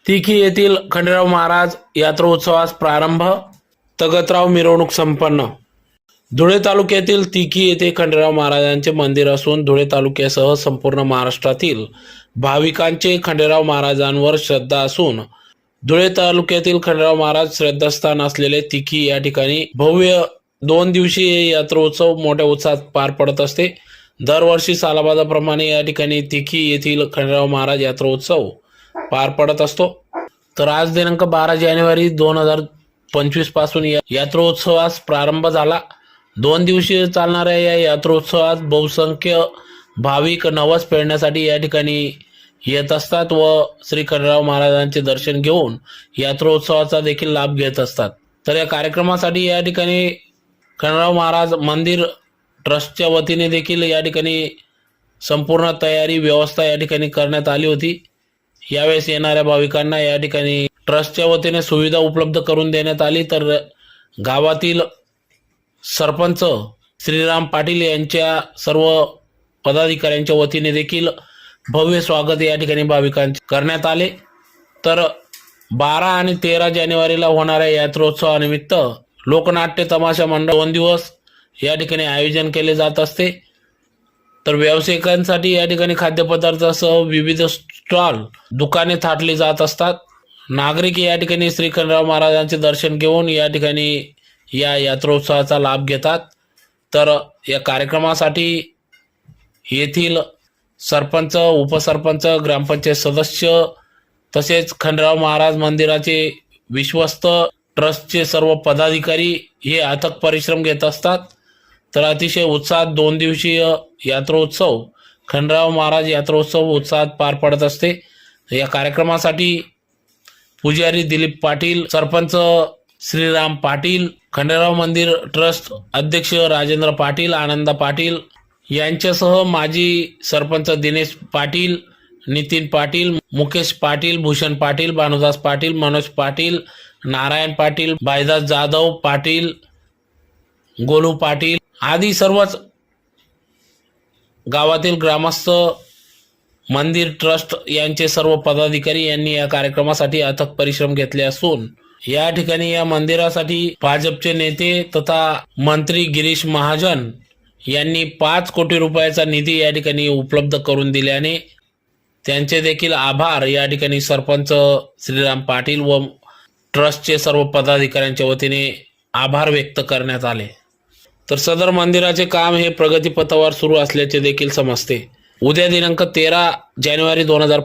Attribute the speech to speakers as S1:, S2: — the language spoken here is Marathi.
S1: तिकी येथील खंडेराव महाराज यात्रोत्सवास प्रारंभ, तगतराव मिरवणूक संपन्न। धुळे तालुक्यातील तिकी येथे खंडेराव महाराजांचे मंदिर असून धुळे तालुक्यासह संपूर्ण महाराष्ट्रातील भाविकांचे खंडेराव महाराजांवर श्रद्धा असून धुळे तालुक्यातील खंडेराव महाराज श्रद्धास्थान असलेले तिकी या ठिकाणी भव्य 2 दिवसीय यात्रोत्सव मोठ्या उत्साहात पार पडत असते। दरवर्षी सालाबादाप्रमाणे या ठिकाणी तिकी येथील खंडेराव महाराज यात्रोत्सव पार पडत असतो। तर आज दिनांक 12 जानेवारी 2025 पासून यात्रोत्सवास प्रारंभ झाला। 2 दिवसीय चालणाऱ्या या यात्रोत्सवात बहुसंख्य भाविक नवस फेडण्यासाठी या ठिकाणी येत असतात व श्री खंडेराव महाराजांचे दर्शन घेऊन यात्रोत्सवाचा देखील लाभ घेत असतात। तर या कार्यक्रमासाठी या ठिकाणी खंडेराव महाराज मंदिर ट्रस्टच्या वतीने देखील या ठिकाणी संपूर्ण तयारी व्यवस्था या ठिकाणी करण्यात आली होती। यावेळेस येणाऱ्या भाविकांना या ठिकाणी ट्रस्टच्या वतीने सुविधा उपलब्ध करून देण्यात आली। तर गावातील सरपंच श्रीराम पाटील यांच्या सर्व पदाधिकाऱ्यांच्या वतीने देखील भव्य स्वागत या ठिकाणी भाविकांचे करण्यात आले। तर 12 आणि 13 जानेवारीला होणाऱ्या यात्रोत्सवानिमित्त लोकनाट्य तमाशा मंडळ 2 दिवस या ठिकाणी आयोजन केले जात असते। तर व्यावसायिकांसाठी या ठिकाणी खाद्यपदार्थासह विविध स्टॉल दुकाने थाटली जात असतात। नागरिक या ठिकाणी श्री खंडेराव महाराजांचे दर्शन घेऊन या ठिकाणी या यात्रोत्सवाचा लाभ घेतात। तर या कार्यक्रमासाठी येथील सरपंच, उपसरपंच, ग्रामपंचायत सदस्य तसेच खंडेराव महाराज मंदिराचे विश्वस्त ट्रस्टचे सर्व पदाधिकारी हे अथक परिश्रम घेत असतात। तर अतिशय उत्साहात 2 दिवसीय यात्रोत्सव खंडेराव महाराज यात्रोत्सव उत्साहात पार पडत असते। या कार्यक्रमासाठी पुजारी दिलीप पाटील, सरपंच श्रीराम पाटील, खंडेराव मंदिर ट्रस्ट अध्यक्ष राजेंद्र पाटील, आनंदा पाटील यांच्यासह माजी सरपंच दिनेश पाटील, नितीन पाटील, मुकेश पाटील, भूषण पाटील, भानुदास पाटील, मनोज पाटील, नारायण पाटील, भाईदास जाधव पाटील, गोलू पाटील आदी सर्वच गावातील ग्रामस्थ, मंदिर ट्रस्ट यांचे सर्व पदाधिकारी यांनी या कार्यक्रमासाठी अथक परिश्रम घेतले असून या ठिकाणी या मंदिरासाठी भाजपचे नेते तथा मंत्री गिरीश महाजन यांनी 5 कोटी रुपयाचा निधी या ठिकाणी उपलब्ध करून दिल्याने त्यांचे देखील आभार या ठिकाणी सरपंच श्रीराम पाटील व ट्रस्टचे सर्व पदाधिकाऱ्यांच्या वतीने आभार व्यक्त करण्यात आले। तर सदर मंदिराचे काम हे प्रगतीपथावर सुरू असल्याचे देखील समजते। उद्या दिनांक 13 जानेवारी 2025